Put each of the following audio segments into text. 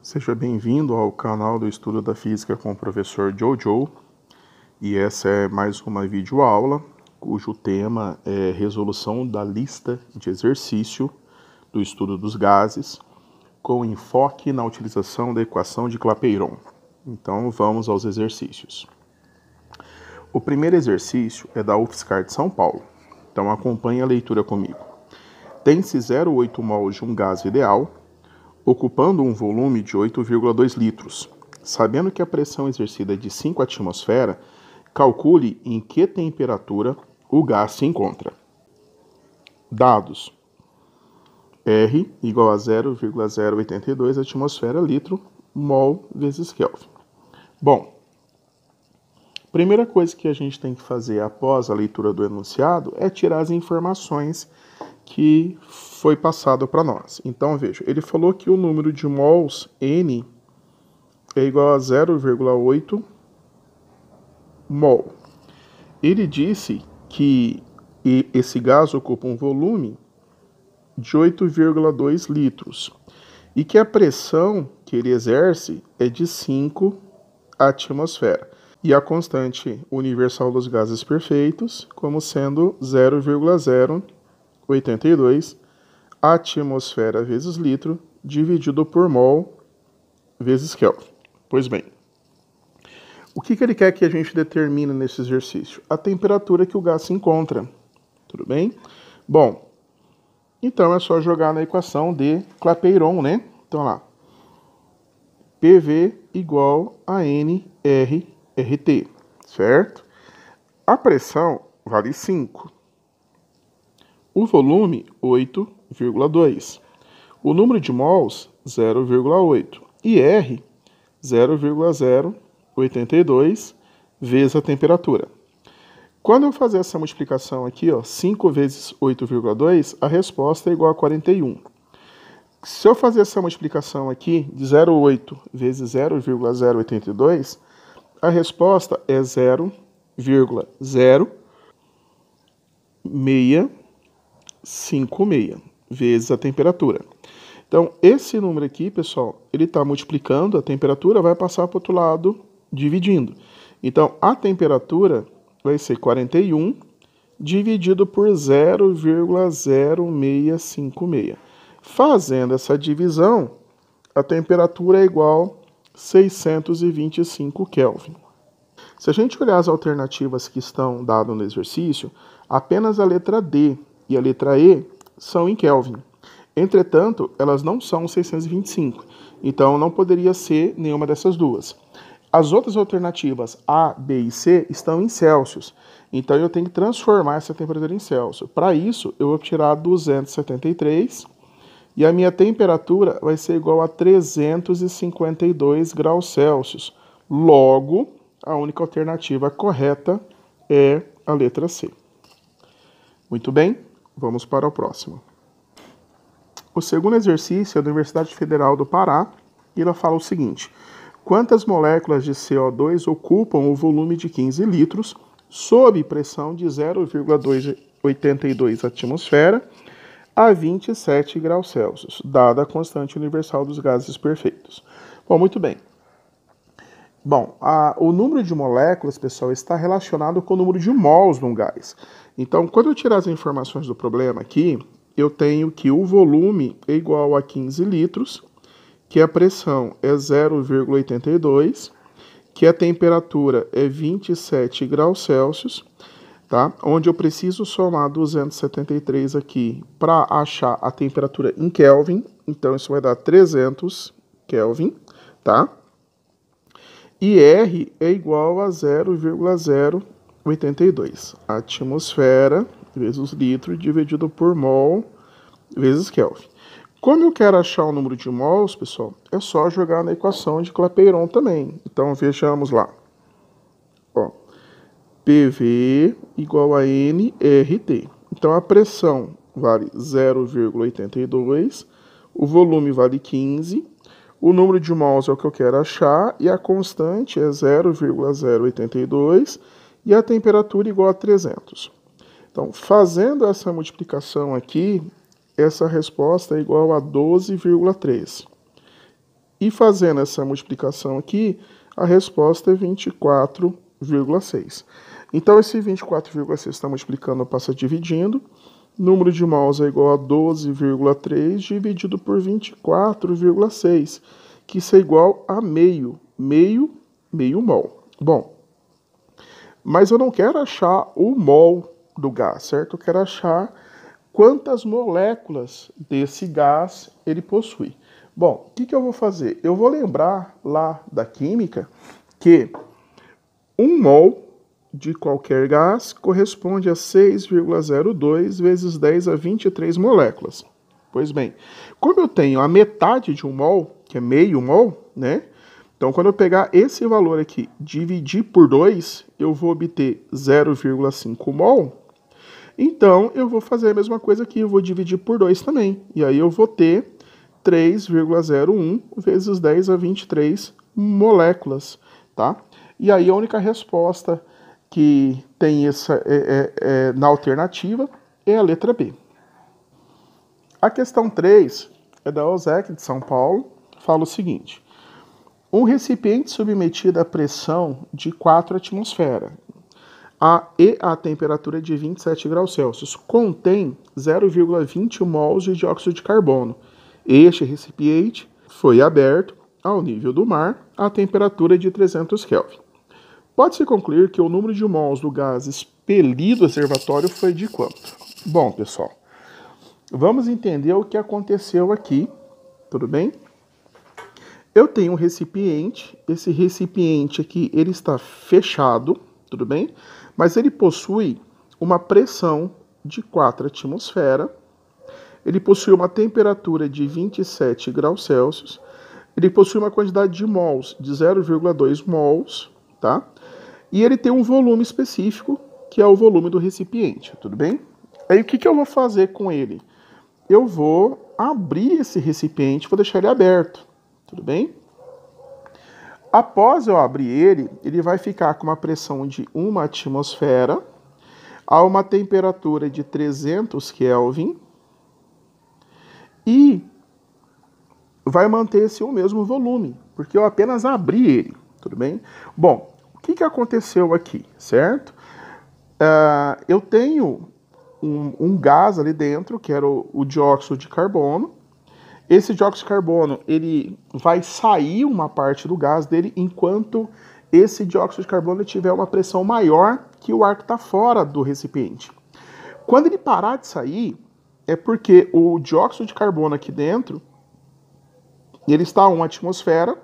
Seja bem-vindo ao canal do Estudo da Física com o professor Jojo, e essa é mais uma videoaula, cujo tema é resolução da lista de exercício do estudo dos gases, com enfoque na utilização da equação de Clapeyron. Então vamos aos exercícios. O primeiro exercício é da UFSCar de São Paulo, então acompanhe a leitura comigo. Tem-se 0,8 mols de um gás ideal, ocupando um volume de 8,2 litros. Sabendo que a pressão exercida é de 5 atmosferas, calcule em que temperatura o gás se encontra. Dados: R igual a 0,082 atmosfera litro, mol vezes Kelvin. Bom, primeira coisa que a gente tem que fazer após a leitura do enunciado é tirar as informações que foi passado para nós. Então, veja, ele falou que o número de mols N é igual a 0,8 mol. Ele disse que esse gás ocupa um volume de 8,2 litros e que a pressão que ele exerce é de 5 atmosferas. E a constante universal dos gases perfeitos como sendo 0,082 atmosfera vezes litro dividido por mol vezes Kelvin. Pois bem, o que ele quer que a gente determine nesse exercício? A temperatura que o gás se encontra. Tudo bem? Bom, então é só jogar na equação de Clapeyron, né? Então lá, PV igual a nRT, certo? A pressão vale 5. O volume, 8,2. O número de mols, 0,8. E R, 0,082 vezes a temperatura. Quando eu fazer essa multiplicação aqui, 5 vezes 8,2, a resposta é igual a 41. Se eu fazer essa multiplicação aqui de 0,8 vezes 0,082, a resposta é 0,0656 vezes a temperatura. Então, esse número aqui, pessoal, ele está multiplicando, a temperatura vai passar para o outro lado, dividindo. Então, a temperatura vai ser 41 dividido por 0,0656. Fazendo essa divisão, a temperatura é igual a 625 Kelvin. Se a gente olhar as alternativas que estão dadas no exercício, apenas a letra D e a letra E são em Kelvin. Entretanto, elas não são 625, então não poderia ser nenhuma dessas duas. As outras alternativas A, B e C estão em Celsius, então eu tenho que transformar essa temperatura em Celsius. Para isso, eu vou tirar 273 e a minha temperatura vai ser igual a 352 graus Celsius. Logo, a única alternativa correta é a letra C. Muito bem, vamos para o próximo. O segundo exercício é da Universidade Federal do Pará e ela fala o seguinte: quantas moléculas de CO2 ocupam o volume de 15 litros sob pressão de 0,282 atmosfera a 27 graus Celsius, dada a constante universal dos gases perfeitos? Bom, muito bem. Bom, o número de moléculas, pessoal, está relacionado com o número de mols de um gás. Então, quando eu tirar as informações do problema aqui, eu tenho que o volume é igual a 15 litros, que a pressão é 0,82, que a temperatura é 27 graus Celsius, tá? Onde eu preciso somar 273 aqui para achar a temperatura em Kelvin. Então, isso vai dar 300 Kelvin, tá? E R é igual a 0,082. Atmosfera vezes litro dividido por mol vezes Kelvin. Como eu quero achar o número de mols, pessoal, é só jogar na equação de Clapeyron também. Então, vejamos lá. PV igual a nRT. Então, a pressão vale 0,82, o volume vale 15, o número de mols é o que eu quero achar, e a constante é 0,082, e a temperatura igual a 300. Então, fazendo essa multiplicação aqui, essa resposta é igual a 12,3. E fazendo essa multiplicação aqui, a resposta é 24,6. Então, esse 24,6 está multiplicando, passa dividindo. Número de mols é igual a 12,3 dividido por 24,6, que isso é igual a meio mol. Bom, mas eu não quero achar o mol do gás, certo? Eu quero achar quantas moléculas desse gás ele possui. Bom, o que eu vou fazer? Eu vou lembrar lá da química que 1 mol de qualquer gás corresponde a 6,02 vezes 10 a 23 moléculas. Pois bem, como eu tenho a metade de 1 mol, que é meio mol, né? Então, quando eu pegar esse valor aqui, dividir por 2, eu vou obter 0,5 mol. Então, eu vou fazer a mesma coisa aqui, eu vou dividir por 2 também. E aí eu vou ter 3,01 vezes 10 a 23 moléculas, tá? E aí a única resposta que tem essa na alternativa é a letra B. A questão 3 é da OSEC de São Paulo, fala o seguinte: um recipiente submetido à pressão de 4 atmosferas e a temperatura de 27 graus Celsius contém 0,20 mols de dióxido de carbono. Este recipiente foi aberto ao nível do mar a temperatura de 300 Kelvin. Pode-se concluir que o número de mols do gás expelido do reservatório foi de quanto? Bom, pessoal, vamos entender o que aconteceu aqui, tudo bem? Eu tenho um recipiente, esse recipiente aqui, ele está fechado, tudo bem? Mas ele possui uma pressão de 4 atmosferas, ele possui uma temperatura de 27 graus Celsius, ele possui uma quantidade de mols de 0,2 mols, tá? E ele tem um volume específico, que é o volume do recipiente, tudo bem? Aí o que eu vou fazer com ele? Eu vou abrir esse recipiente, vou deixar ele aberto, tudo bem? Após eu abrir ele, ele vai ficar com uma pressão de 1 atmosfera a uma temperatura de 300 Kelvin e vai manter-se o mesmo volume, porque eu apenas abri ele, tudo bem? Bom, o que aconteceu aqui, certo? Eu tenho um gás ali dentro, que era o dióxido de carbono. Esse dióxido de carbono, ele vai sair uma parte do gás dele, enquanto esse dióxido de carbono tiver uma pressão maior que o ar que está fora do recipiente. Quando ele parar de sair, é porque o dióxido de carbono aqui dentro, ele está a 1 atmosfera,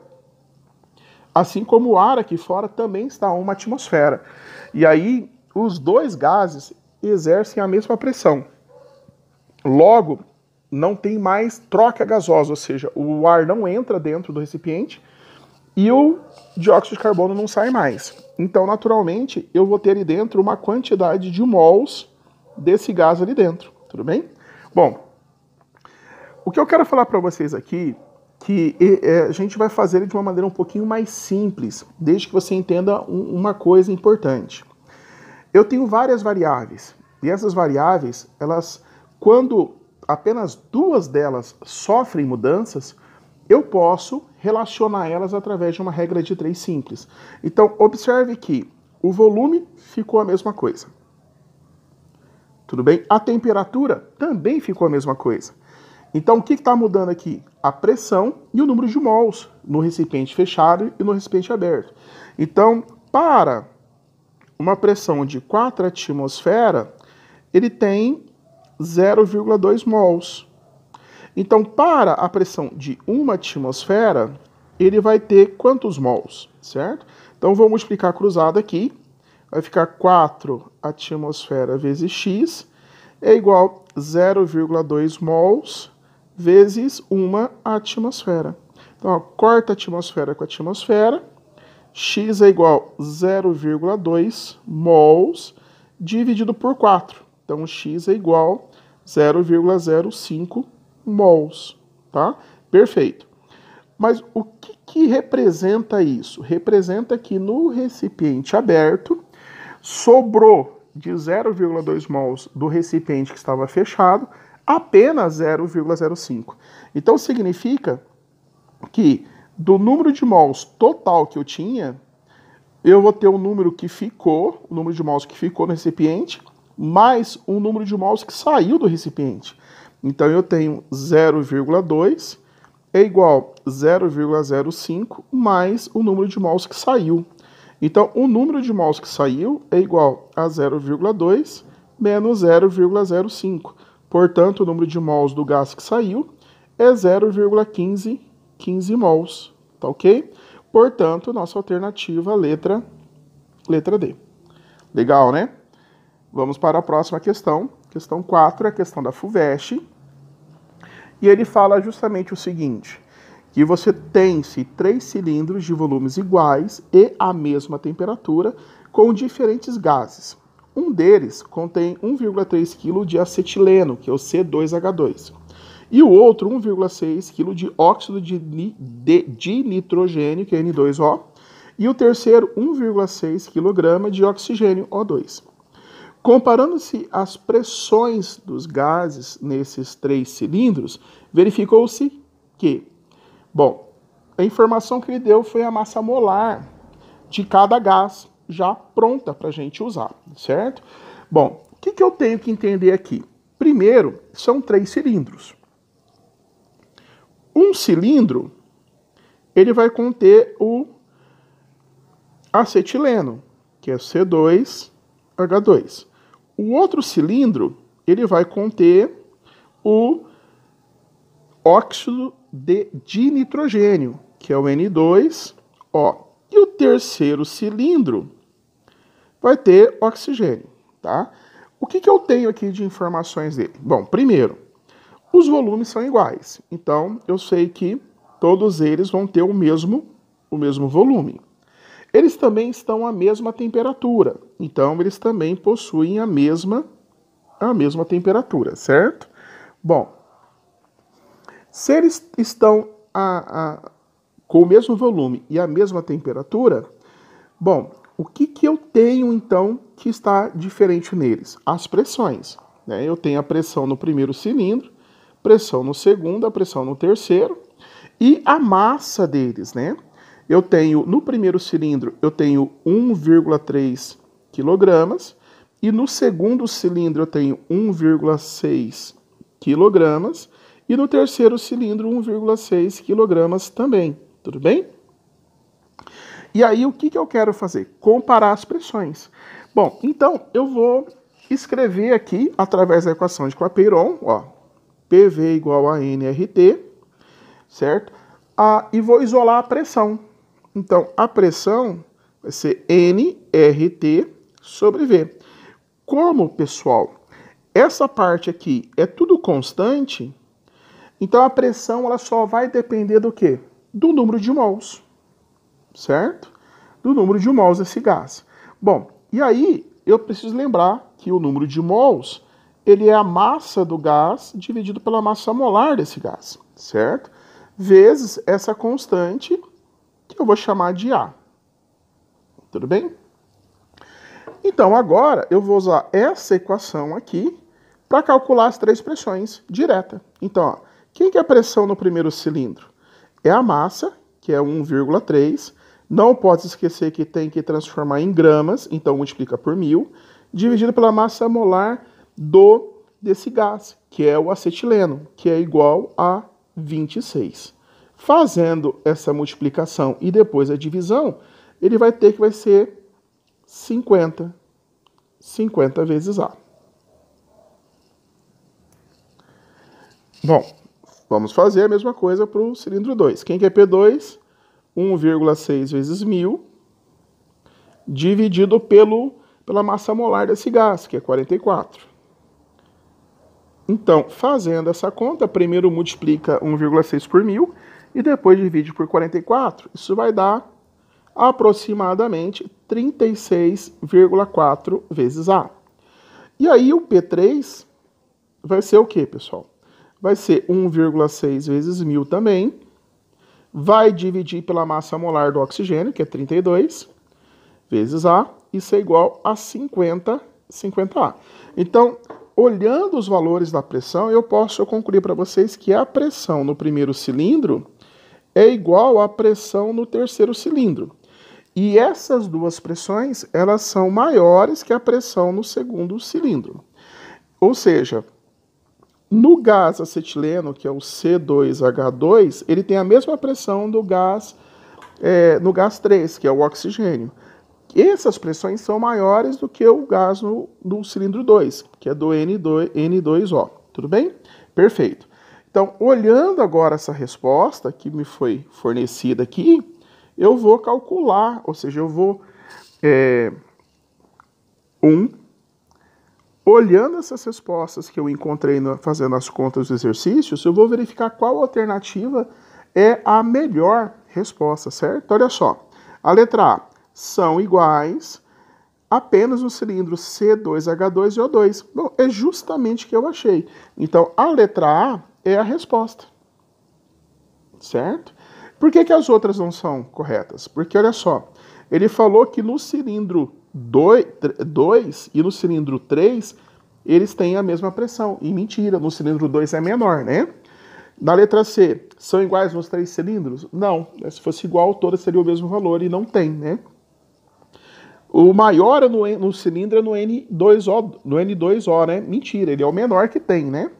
assim como o ar aqui fora também está a 1 atmosfera. E aí, os dois gases exercem a mesma pressão. Logo, não tem mais troca gasosa, ou seja, o ar não entra dentro do recipiente e o dióxido de carbono não sai mais. Então, naturalmente, eu vou ter ali dentro uma quantidade de mols desse gás ali dentro, tudo bem? Bom, o que eu quero falar para vocês aqui, que a gente vai fazer ele de uma maneira um pouquinho mais simples, desde que você entenda uma coisa importante. Eu tenho várias variáveis, e essas variáveis, elas, quando apenas 2 delas sofrem mudanças, eu posso relacionar elas através de uma regra de 3 simples. Então, observe que o volume ficou a mesma coisa. Tudo bem? A temperatura também ficou a mesma coisa. Então, o que está mudando aqui? A pressão e o número de mols no recipiente fechado e no recipiente aberto. Então, para uma pressão de 4 atmosferas, ele tem 0,2 mols. Então, para a pressão de 1 atmosfera, ele vai ter quantos mols, certo? Então, vou multiplicar cruzado aqui. Vai ficar 4 atmosfera vezes x é igual a 0,2 mols vezes 1 atmosfera. Então, ó, corta a atmosfera com a atmosfera. X é igual a 0,2 mols dividido por 4. Então, x é igual a 0,05 mols, tá? Perfeito. Mas o que representa isso? Representa que no recipiente aberto sobrou de 0,2 mols do recipiente que estava fechado apenas 0,05. Então, significa que do número de mols total que eu tinha, eu vou ter o número que ficou, o número de mols que ficou no recipiente, mais o número de mols que saiu do recipiente. Então, eu tenho 0,2 é igual a 0,05 mais o número de mols que saiu. Então, o número de mols que saiu é igual a 0,2 menos 0,05. Portanto, o número de mols do gás que saiu é 0,15 mols, tá ok? Portanto, nossa alternativa, letra D. Legal, né? Vamos para a próxima questão. Questão 4 é a questão da FUVEST. E ele fala justamente o seguinte, que você tem-se 3 cilindros de volumes iguais e a mesma temperatura com diferentes gases. Um deles contém 1,3 kg de acetileno, que é o C2H2. E o outro, 1,6 kg de óxido de nitrogênio, que é N2O. E o terceiro, 1,6 kg de oxigênio, O2. Comparando-se as pressões dos gases nesses 3 cilindros, verificou-se que, bom, a informação que ele deu foi a massa molar de cada gás já pronta para a gente usar, certo? Bom, o que eu tenho que entender aqui? Primeiro, são 3 cilindros. Um cilindro, ele vai conter o acetileno, que é C2H2. O outro cilindro, ele vai conter o óxido de nitrogênio, que é o N2O. E o terceiro cilindro vai ter oxigênio, tá? O que eu tenho aqui de informações dele? Bom, primeiro, os volumes são iguais. Então, eu sei que todos eles vão ter o mesmo volume. Eles também estão à mesma temperatura. Então, eles também possuem a mesma temperatura, certo? Bom, se eles estão com o mesmo volume e a mesma temperatura, bom, o que eu tenho, então, que está diferente neles? As pressões, né? Eu tenho a pressão no primeiro cilindro, pressão no segundo, a pressão no terceiro e a massa deles, né? Eu tenho, no primeiro cilindro, eu tenho 1,3 kg e no segundo cilindro eu tenho 1,6 kg e no terceiro cilindro 1,6 kg também, tudo bem? E aí o que eu quero fazer? Comparar as pressões. Bom, então eu vou escrever aqui, através da equação de Clapeyron, ó, PV igual a nRT, certo? E vou isolar a pressão. Então, a pressão vai ser nRT sobre V. Como, pessoal, essa parte aqui é tudo constante, então a pressão ela só vai depender do quê? Do número de mols, certo? Do número de mols desse gás. Bom, e aí eu preciso lembrar que o número de mols, ele é a massa do gás dividido pela massa molar desse gás, certo? Vezes essa constante que eu vou chamar de A. Tudo bem? Então, agora eu vou usar essa equação aqui para calcular as 3 pressões direta. Então, ó, quem que é a pressão no primeiro cilindro? É a massa, que é 1,3. Não pode esquecer que tem que transformar em gramas, então multiplica por 1000, dividido pela massa molar desse gás, que é o acetileno, que é igual a 26. Fazendo essa multiplicação e depois a divisão, ele vai ter que vai ser 50 vezes A. Bom, vamos fazer a mesma coisa para o cilindro 2. Quem que é P2? 1,6 vezes 1000, dividido pela massa molar desse gás, que é 44. Então, fazendo essa conta, primeiro multiplica 1,6 por 1000 e depois divide por 44. Isso vai dar aproximadamente 36,4 vezes A. E aí o P3 vai ser o quê, pessoal? Vai ser 1,6 vezes 1000 também. Vai dividir pela massa molar do oxigênio, que é 32, vezes A. Isso é igual a 50A. Então, olhando os valores da pressão, eu posso concluir para vocês que a pressão no primeiro cilindro é igual à pressão no terceiro cilindro. E essas duas pressões, elas são maiores que a pressão no segundo cilindro. Ou seja, no gás acetileno, que é o C2H2, ele tem a mesma pressão do gás, no gás 3, que é o oxigênio. Essas pressões são maiores do que o gás no cilindro 2, que é do N2O. Tudo bem? Perfeito. Então, olhando agora essa resposta que me foi fornecida aqui, eu vou calcular, ou seja, eu vou... Olhando essas respostas que eu encontrei fazendo as contas dos exercícios, eu vou verificar qual alternativa é a melhor resposta, certo? Olha só, a letra A, são iguais apenas no cilindro C2H2 e O2. Bom, é justamente o que eu achei. Então, a letra A é a resposta, certo? Por que as outras não são corretas? Porque, olha só, ele falou que no cilindro 2 e no cilindro 3, eles têm a mesma pressão. E mentira, no cilindro 2 é menor, né? Na letra C, são iguais nos 3 cilindros? Não. Se fosse igual, todas seriam o mesmo valor e não tem, né? O maior no cilindro é no N2O, né? Mentira, ele é o menor que tem, né?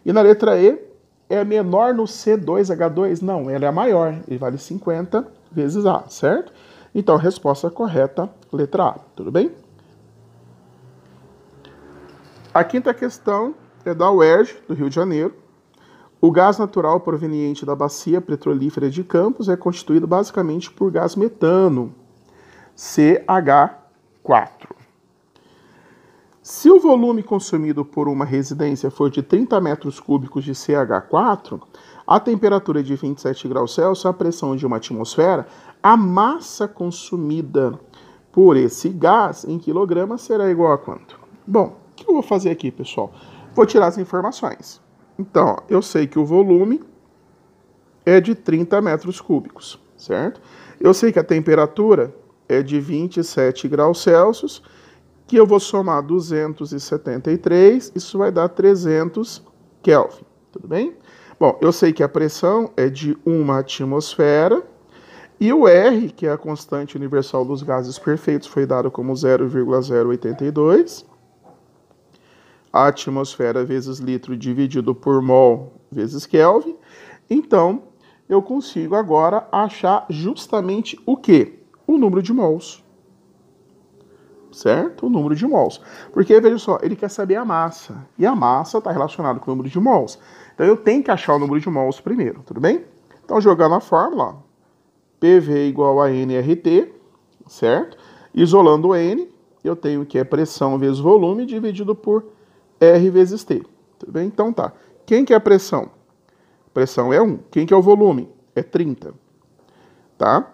E na letra E, é menor no C2H2? Não, ele é maior, ele vale 50 vezes A, certo? Então, a resposta correta, letra A, tudo bem? A quinta questão é da UERJ, do Rio de Janeiro. O gás natural proveniente da bacia petrolífera de Campos é constituído basicamente por gás metano, CH4. Se o volume consumido por uma residência for de 30 metros cúbicos de CH4, a temperatura é de 27 graus Celsius, a pressão de uma atmosfera, a massa consumida por esse gás em quilogramas será igual a quanto? Bom, o que eu vou fazer aqui, pessoal? Vou tirar as informações. Então, eu sei que o volume é de 30 metros cúbicos, certo? Eu sei que a temperatura é de 27 graus Celsius, que eu vou somar 273, isso vai dar 300 Kelvin, tudo bem? Bom, eu sei que a pressão é de 1 atmosfera, e o R, que é a constante universal dos gases perfeitos, foi dado como 0,082. A atmosfera vezes litro dividido por mol vezes Kelvin. Então, eu consigo agora achar justamente o quê? O número de mols. Certo? O número de mols. Porque, veja só, ele quer saber a massa. E a massa está relacionada com o número de mols. Então, eu tenho que achar o número de mols primeiro, tudo bem? Então, jogando a fórmula, ó, PV igual a nRT, certo? Isolando o N, eu tenho que é pressão vezes volume dividido por R vezes T. Tudo bem? Então tá. Quem que é a pressão? Pressão é 1. Quem que é o volume? É 30. Tá?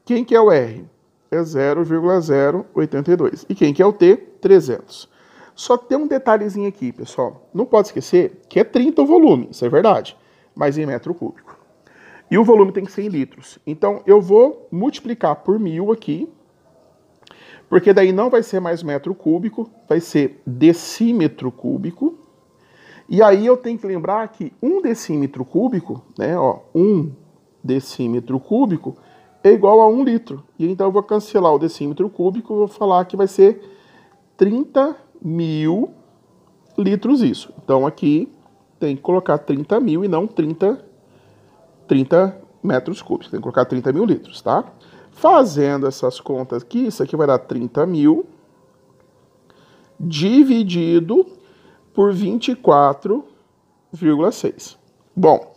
Quem que é o R? É 0,082. E quem que é o T? 300. Só tem um detalhezinho aqui, pessoal. Não pode esquecer que é 30 o volume, isso é verdade, mas em metro cúbico. E o volume tem que ser em litros. Então, eu vou multiplicar por 1000 aqui, porque daí não vai ser mais metro cúbico, vai ser decímetro cúbico. E aí eu tenho que lembrar que 1 decímetro cúbico, né, ó, 1 decímetro cúbico é igual a 1 litro. E então eu vou cancelar o decímetro cúbico e vou falar que vai ser 30.000 litros isso. Então aqui tem que colocar 30.000 e não 30 metros cúbicos. Tem que colocar 30.000 litros, tá? Fazendo essas contas aqui, isso aqui vai dar 30.000 dividido por 24,6. Bom,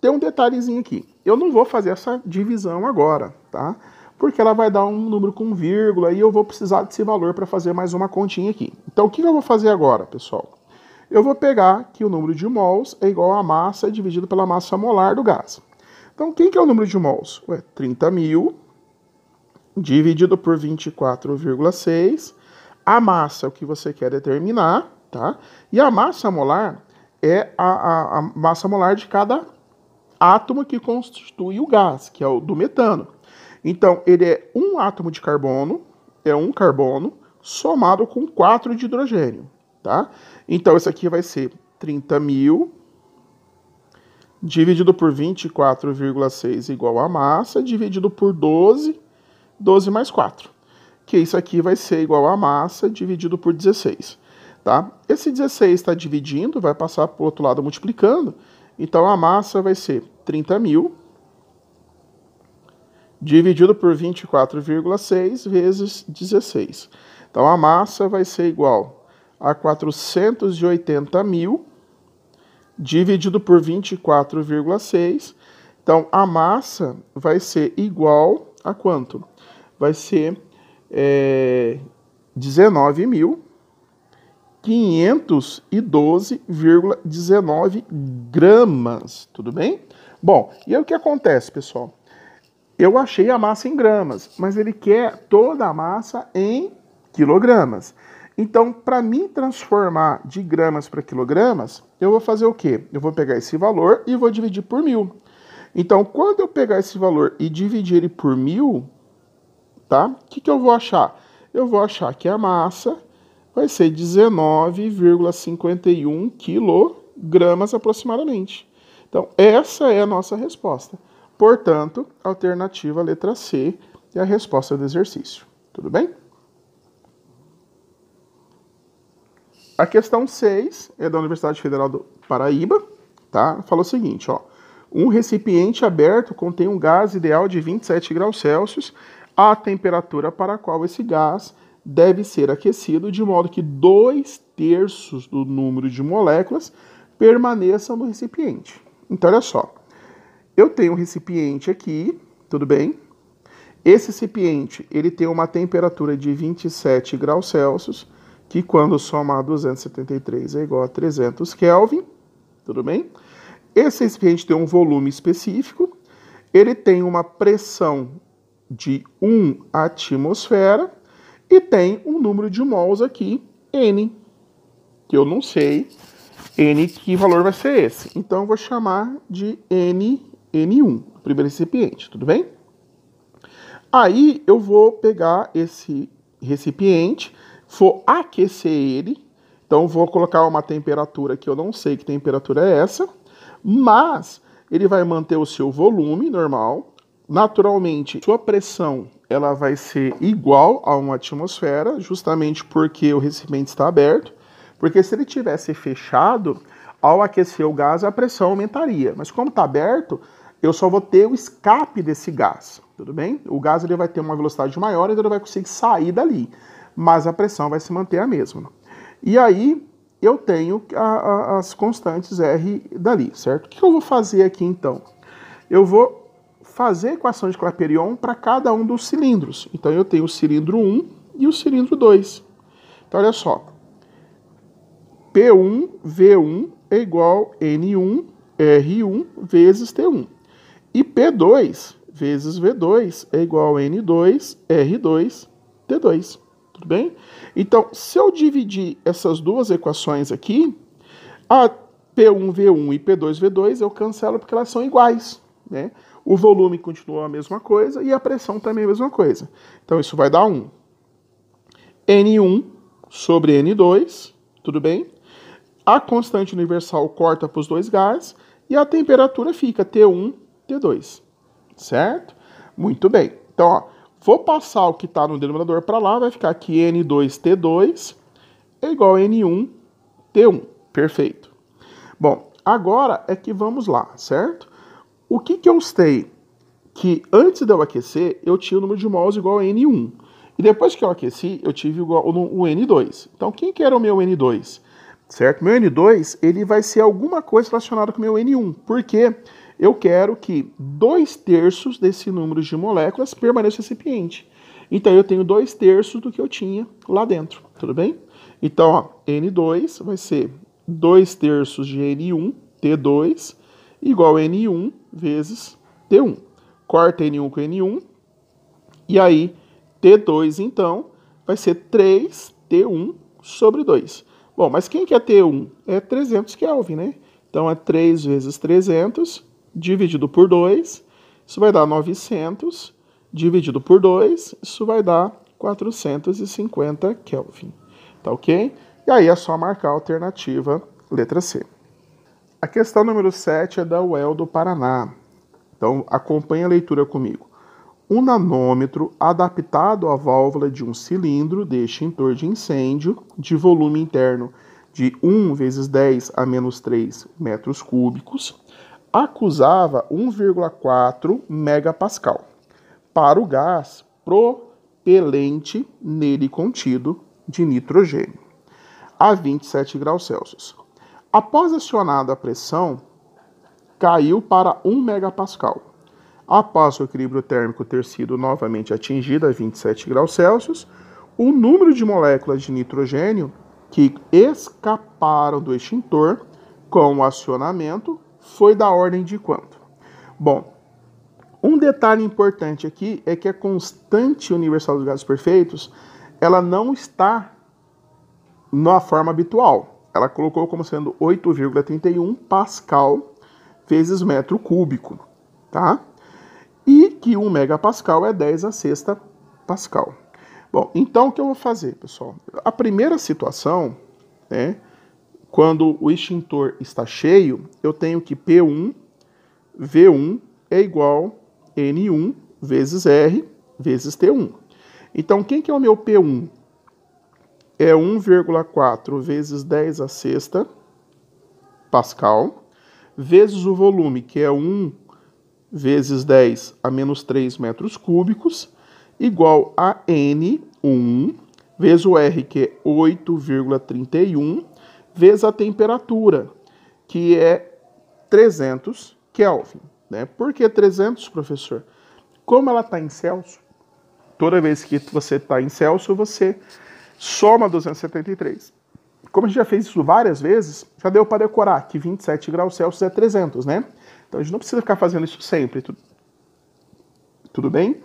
tem um detalhezinho aqui. Eu não vou fazer essa divisão agora, tá? Porque ela vai dar um número com vírgula e eu vou precisar desse valor para fazer mais uma continha aqui. Então, o que eu vou fazer agora, pessoal? Eu vou pegar que o número de mols é igual a massa dividido pela massa molar do gás. Então, quem que é o número de mols? 30.000 dividido por 24,6. A massa é o que você quer determinar, tá? E a massa molar é a massa molar de cada átomo que constitui o gás, que é o do metano. Então, ele é um átomo de carbono, é um carbono, somado com 4 de hidrogênio, tá? Então, isso aqui vai ser 30.000 dividido por 24,6 igual a massa, dividido por 12, 12 mais 4. Que isso aqui vai ser igual a massa dividido por 16. Tá? Esse 16 está dividindo, vai passar para o outro lado multiplicando. Então, a massa vai ser 30.000 dividido por 24,6 vezes 16. Então, a massa vai ser igual a 480.000 dividido por 24,6. Então, a massa vai ser igual a quanto? Vai ser 19.512,19 gramas. Tudo bem? Bom, e aí o que acontece, pessoal? Eu achei a massa em gramas, mas ele quer toda a massa em quilogramas. Então, para mim transformar de gramas para quilogramas, eu vou fazer o quê? Eu vou pegar esse valor e vou dividir por 1.000. Então, quando eu pegar esse valor e dividir ele por 1.000, tá? O que eu vou achar? Eu vou achar que a massa vai ser 19,51 quilogramas aproximadamente. Então, essa é a nossa resposta. Portanto, a alternativa letra C é a resposta do exercício. Tudo bem? A questão 6 é da Universidade Federal do Paraíba, tá? Fala o seguinte, ó. Um recipiente aberto contém um gás ideal de 27 graus Celsius, a temperatura para a qual esse gás deve ser aquecido de modo que 2/3 do número de moléculas permaneçam no recipiente. Então, olha só. Eu tenho um recipiente aqui, tudo bem? Esse recipiente, ele tem uma temperatura de 27 graus Celsius, que quando somar a 273 é igual a 300 Kelvin, tudo bem? Esse recipiente tem um volume específico, ele tem uma pressão de 1 atmosfera e tem um número de mols aqui, N, que eu não sei, N, que valor vai ser esse. Então, eu vou chamar de N1, o primeiro recipiente, tudo bem? Aí, eu vou pegar esse recipiente, vou aquecer ele, então vou colocar uma temperatura que eu não sei que temperatura é essa, mas ele vai manter o seu volume normal, naturalmente sua pressão ela vai ser igual a 1 atmosfera, justamente porque o recipiente está aberto, porque se ele tivesse fechado, ao aquecer o gás a pressão aumentaria, mas como está aberto, eu só vou ter o escape desse gás, tudo bem? O gás ele vai ter uma velocidade maior, então ele vai conseguir sair dali, mas a pressão vai se manter a mesma. E aí, eu tenho as constantes R dali, certo? O que eu vou fazer aqui, então? Eu vou fazer a equação de Clapeyron para cada um dos cilindros. Então, eu tenho o cilindro 1 e o cilindro 2. Então, olha só. P1V1 é igual N1 R1 vezes T1. E P2 vezes V2 é igual a N2 R2 T2. Tudo bem? Então, se eu dividir essas duas equações aqui, a P1V1 e P2V2 eu cancelo porque elas são iguais, né? O volume continua a mesma coisa e a pressão também é a mesma coisa. Então, isso vai dar 1. N1 sobre N2, tudo bem? A constante universal corta para os dois gases e a temperatura fica T1, T2, certo? Muito bem. Então, ó, vou passar o que está no denominador para lá, vai ficar aqui N2T2 é igual a N1T1. Perfeito. Bom, agora é que vamos lá, certo? O que eu sei que antes de eu aquecer, eu tinha o número de mols igual a N1. E depois que eu aqueci, eu tive igual o N2. Então, quem que era o meu N2? Certo? Meu N2, ele vai ser alguma coisa relacionada com o meu N1. Por quê? Eu quero que 2/3 desse número de moléculas permaneça no recipiente. Então, eu tenho 2/3 do que eu tinha lá dentro, tudo bem? Então, ó, N2 vai ser 2/3 de N1, T2, igual a N1 vezes T1. Corta N1 com N1, e aí T2, então, vai ser 3T1 sobre 2. Bom, mas quem que é T1? É 300 Kelvin, né? Então, é 3 vezes 300 dividido por 2, isso vai dar 900, dividido por 2, isso vai dar 450 Kelvin. Tá ok? E aí é só marcar a alternativa letra C. A questão número 7 é da UEL do Paraná. Então, acompanhe a leitura comigo. Um nanômetro adaptado à válvula de um cilindro de extintor de incêndio de volume interno de 1 vezes 10 a menos 3 metros cúbicos acusava 1,4 megapascal para o gás propelente nele contido de nitrogênio a 27 graus Celsius. Após acionada a pressão, caiu para 1 megapascal. Após o equilíbrio térmico ter sido novamente atingido a 27 graus Celsius, o número de moléculas de nitrogênio que escaparam do extintor com o acionamento foi da ordem de quanto? Bom, um detalhe importante aqui é que a constante universal dos gases perfeitos, ela não está na forma habitual. Ela colocou como sendo 8,31 pascal vezes metro cúbico, tá? E que 1 megapascal é 10 a sexta pascal. Bom, então o que eu vou fazer, pessoal? A primeira situação, né, quando o extintor está cheio, eu tenho que P1, V1 é igual N1 vezes R vezes T1. Então, quem que é o meu P1? É 1,4 vezes 10 a sexta pascal, vezes o volume, que é 1 vezes 10 a menos 3 metros cúbicos, igual a N1, vezes o R, que é 8,31, vezes a temperatura, que é 300 Kelvin. Né? Por que 300, professor? Como ela está em Celsius, toda vez que você está em Celsius, você soma 273. Como a gente já fez isso várias vezes, já deu para decorar que 27 graus Celsius é 300, né? Então a gente não precisa ficar fazendo isso sempre. Tudo bem?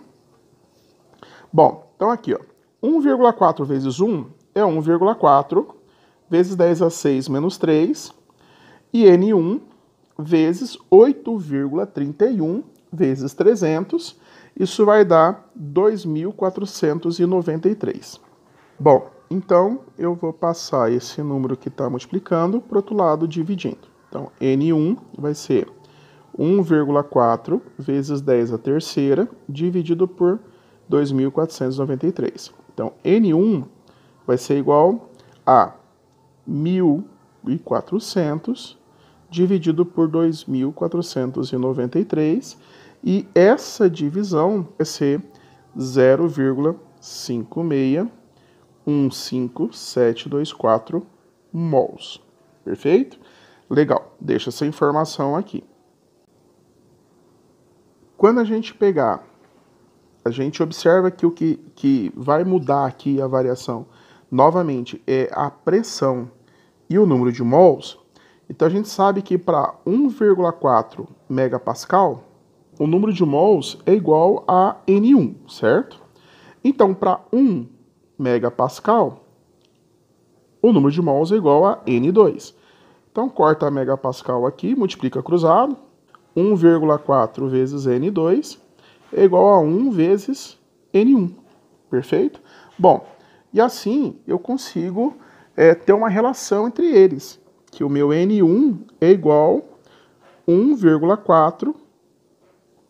Bom, então aqui, ó, 1,4 vezes 1 é 1,4 vezes 10 a 6 menos 3 e N1 vezes 8,31 vezes 300. Isso vai dar 2.493. Bom, então eu vou passar esse número que está multiplicando para o outro lado dividindo. Então, N1 vai ser 1,4 vezes 10 a terceira dividido por 2.493. Então, N1 vai ser igual a 1.400 dividido por 2.493. E essa divisão vai ser 0,5615724 mols. Perfeito? Legal. Deixa essa informação aqui. Quando a gente pegar, a gente observa que o que vai mudar aqui a variação, novamente, é a pressão e o número de mols. Então a gente sabe que para 1,4 megapascal, o número de mols é igual a N1, certo? Então, para 1 megapascal, o número de mols é igual a N2. Então, corta a megapascal aqui, multiplica cruzado. 1,4 vezes N2 é igual a 1 vezes N1. Perfeito? Bom, e assim eu consigo ter uma relação entre eles, que o meu N1 é igual a 1,4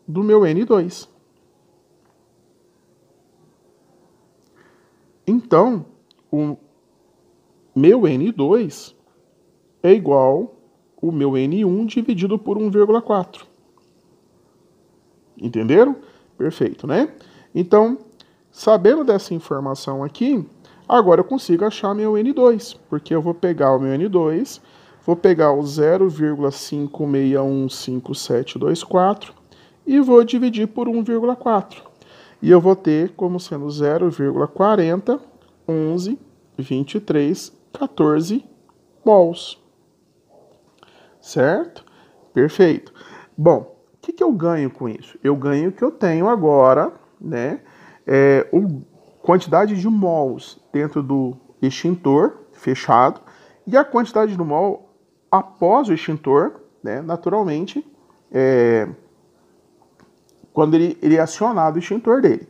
do meu N2. Então, o meu N2 é igual ao meu N1 dividido por 1,4. Entenderam? Perfeito, né? Então, sabendo dessa informação aqui, agora eu consigo achar meu N2, porque eu vou pegar o meu N2, vou pegar o 0,5615724 e vou dividir por 1,4. E eu vou ter como sendo 0,40, 11, 23, 14 mols. Certo? Perfeito. Bom, o que eu ganho com isso? Eu ganho que eu tenho agora, né, quantidade de mols dentro do extintor fechado e a quantidade do mol após o extintor, né, naturalmente, quando ele é acionado o extintor dele.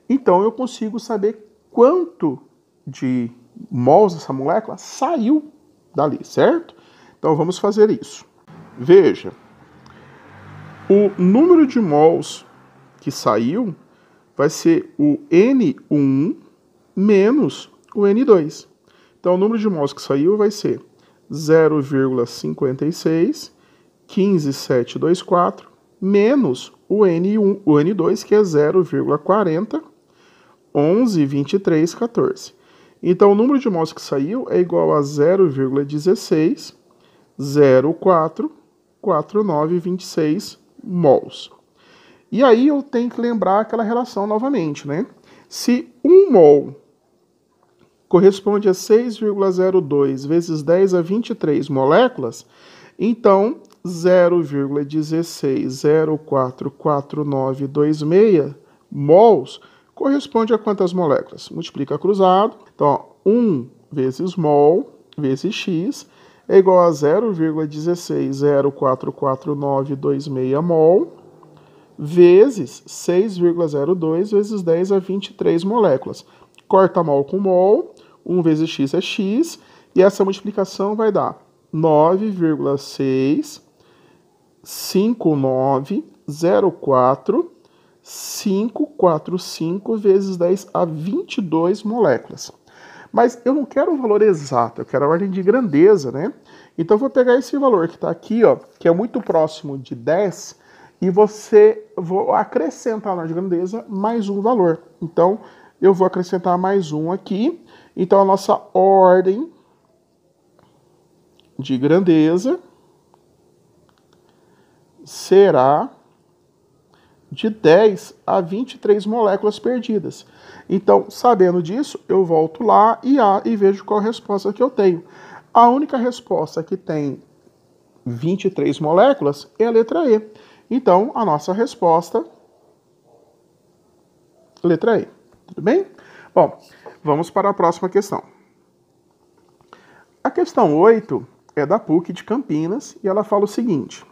Então, eu consigo saber quanto de mols essa molécula saiu dali, certo? Então, vamos fazer isso. Veja, o número de mols que saiu vai ser o N1 menos o N2. Então, o número de mols que saiu vai ser 0,56, 15,724, menos o N1, o N2, que é 0,40, 11,23, 14. Então, o número de mols que saiu é igual a 0,16, 0,4, 49,26 mols. E aí eu tenho que lembrar aquela relação novamente, né? Se 1 mol corresponde a 6,02 vezes 10 a 23 moléculas, então 0,16044926 mols corresponde a quantas moléculas? Multiplica cruzado. Então, ó, 1 vezes mol vezes x é igual a 0,16044926 mol vezes 6,02 vezes 10 a 23 moléculas. Corta mol com mol, 1 vezes x é x, e essa multiplicação vai dar 9,65904,545 vezes 10 a 22 moléculas. Mas eu não quero o valor exato, eu quero a ordem de grandeza, né? Então eu vou pegar esse valor que está aqui, ó, que é muito próximo de 10, e vou acrescentar na ordem de grandeza mais um valor. Então, eu vou acrescentar mais um aqui. Então, a nossa ordem de grandeza será de 10 a 23 moléculas perdidas. Então, sabendo disso, eu volto lá e vejo qual a resposta que eu tenho. A única resposta que tem 23 moléculas é a letra E. Então, a nossa resposta, letra E. Tudo bem? Bom, vamos para a próxima questão. A questão 8 é da PUC de Campinas e ela fala o seguinte: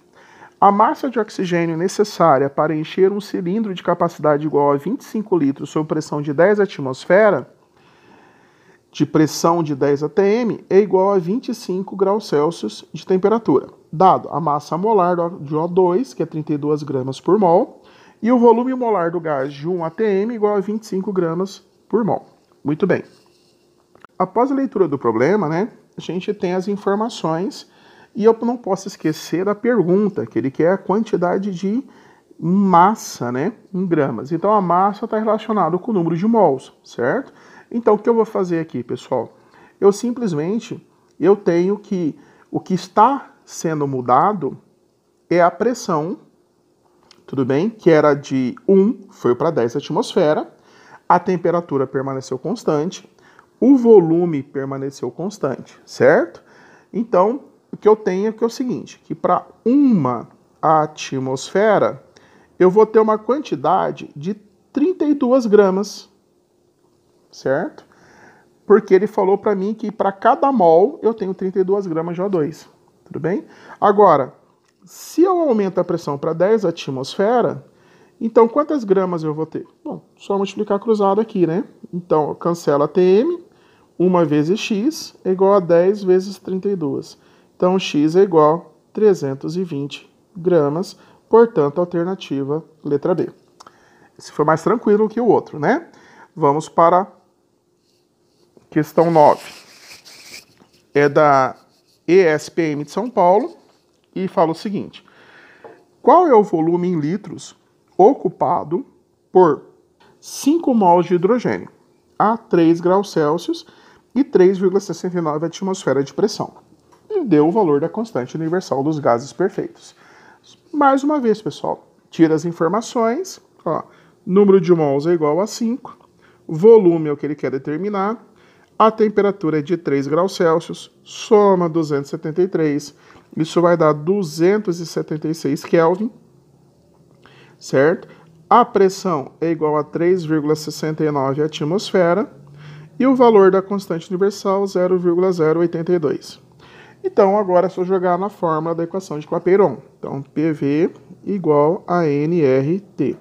a massa de oxigênio necessária para encher um cilindro de capacidade igual a 25 litros sob pressão de 10 atmosferas, de pressão de 10 atm, é igual a 25 graus Celsius de temperatura, dado a massa molar de O2, que é 32 gramas por mol, e o volume molar do gás de 1 atm igual a 25 gramas por mol. Muito bem. Após a leitura do problema, né, a gente tem as informações, e eu não posso esquecer da pergunta, que ele quer a quantidade de massa, né, em gramas. Então, a massa está relacionada com o número de mols, certo? Então, o que eu vou fazer aqui, pessoal? Eu tenho que o que está sendo mudado é a pressão, tudo bem? Que era de 1, foi para 10 atmosferas, a temperatura permaneceu constante, o volume permaneceu constante, certo? Então, o que eu tenho é o seguinte, que para uma atmosfera, eu vou ter uma quantidade de 32 gramas, certo? Porque ele falou para mim que para cada mol eu tenho 32 gramas de O2, tudo bem? Agora, se eu aumento a pressão para 10 atmosferas, então quantas gramas eu vou ter? Bom, só multiplicar cruzado aqui, né? Então, cancela ATM, 1 vezes x é igual a 10 vezes 32. Então, x é igual a 320 gramas, portanto, a alternativa letra B. Esse foi mais tranquilo que o outro, né? Vamos para a questão 9. É da ESPM de São Paulo e fala o seguinte: qual é o volume em litros ocupado por 5 mols de hidrogênio a 3 graus Celsius e 3,69 atmosfera de pressão? E deu o valor da constante universal dos gases perfeitos. Mais uma vez, pessoal, tira as informações, ó, número de mols é igual a 5, volume é o que ele quer determinar, a temperatura é de 3 graus Celsius, soma 273, isso vai dar 276 Kelvin, certo? A pressão é igual a 3,69 atmosfera e o valor da constante universal 0,082. Então, agora é só jogar na fórmula da equação de Clapeyron. Então, PV igual a nRT.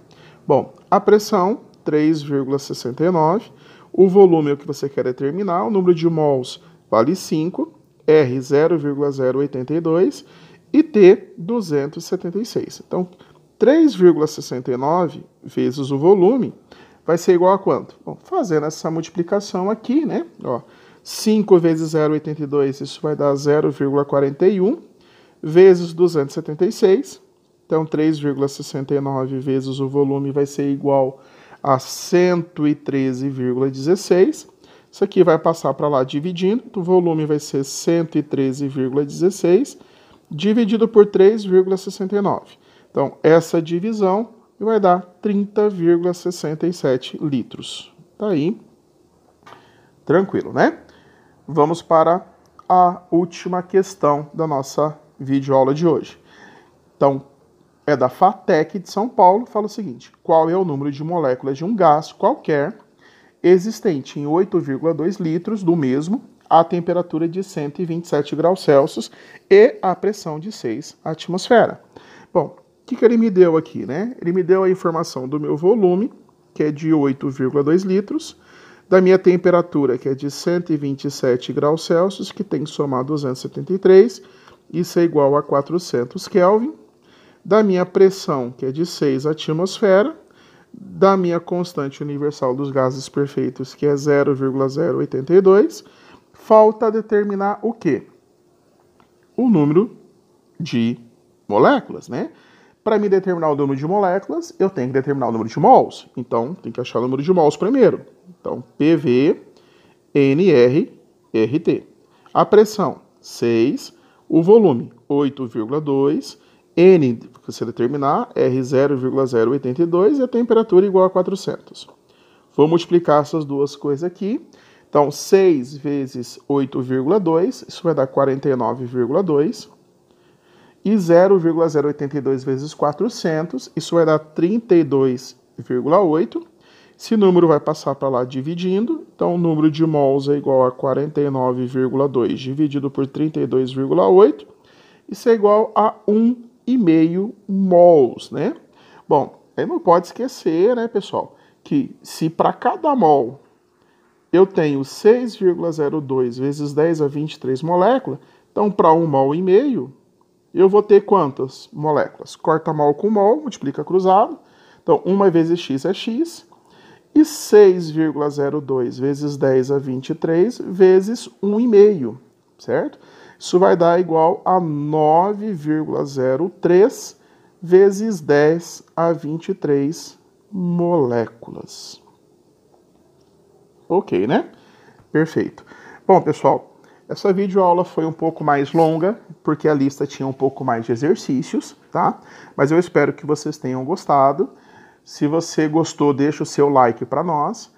Bom, a pressão, 3,69. O volume é o que você quer determinar. O número de mols vale 5. R, 0,082. e T 276. Então, 3,69 vezes o volume vai ser igual a quanto? Bom, fazendo essa multiplicação aqui, né? Ó, 5 vezes 0,82, isso vai dar 0,41 vezes 276. Então, 3,69 vezes o volume vai ser igual a 113,16. Isso aqui vai passar para lá dividindo. O volume vai ser 113,16 dividido por 3,69. Então, essa divisão vai dar 30,67 litros. Tá aí. Tranquilo, né? Vamos para a última questão da nossa videoaula de hoje. Então, é da FATEC de São Paulo, fala o seguinte: qual é o número de moléculas de um gás qualquer existente em 8,2 litros do mesmo, a temperatura de 127 graus Celsius e a pressão de 6 atmosfera? Bom, o que ele me deu aqui, né? Ele me deu a informação do meu volume, que é de 8,2 litros, da minha temperatura, que é de 127 graus Celsius, que tem que somar 273, isso é igual a 400 Kelvin, da minha pressão, que é de 6 atmosfera, da minha constante universal dos gases perfeitos, que é 0,082, falta determinar o quê? O número de moléculas, né? Para me determinar o número de moléculas, eu tenho que determinar o número de mols. Então, tem que achar o número de mols primeiro. Então, PV, NR, RT. A pressão, 6. O volume, 8,2. N, que você determinar, R 0,082 e a temperatura igual a 400. Vou multiplicar essas duas coisas aqui. Então, 6 vezes 8,2, isso vai dar 49,2. E 0,082 vezes 400, isso vai dar 32,8. Esse número vai passar para lá dividindo, então o número de mols é igual a 49,2 dividido por 32,8. Isso é igual a 1,5 mols, né? Bom, aí não pode esquecer, né, pessoal, que se para cada mol eu tenho 6,02 vezes 10 a 23 moléculas, então para 1 mol e meio, eu vou ter quantas moléculas? Corta mol com mol, multiplica cruzado. Então, 1 vezes x é x. E 6,02 vezes 10 a 23 vezes 1,5, certo? Isso vai dar igual a 9,03 vezes 10 a 23 moléculas. Ok, né? Perfeito. Bom, pessoal, essa videoaula foi um pouco mais longa, porque a lista tinha um pouco mais de exercícios, tá? Mas eu espero que vocês tenham gostado. Se você gostou, deixa o seu like para nós.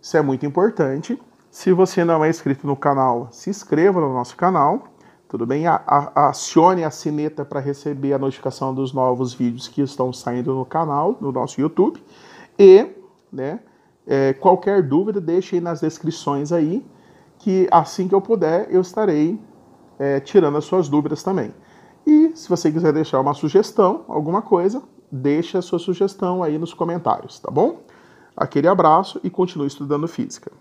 Isso é muito importante. Se você não é inscrito no canal, se inscreva no nosso canal, tudo bem? Acione a sineta para receber a notificação dos novos vídeos que estão saindo no canal, no nosso YouTube. E, né, qualquer dúvida, deixe aí nas descrições aí, que assim que eu puder, eu estarei tirando as suas dúvidas também. E se você quiser deixar uma sugestão, alguma coisa, deixe a sua sugestão aí nos comentários, tá bom? Aquele abraço e continue estudando física.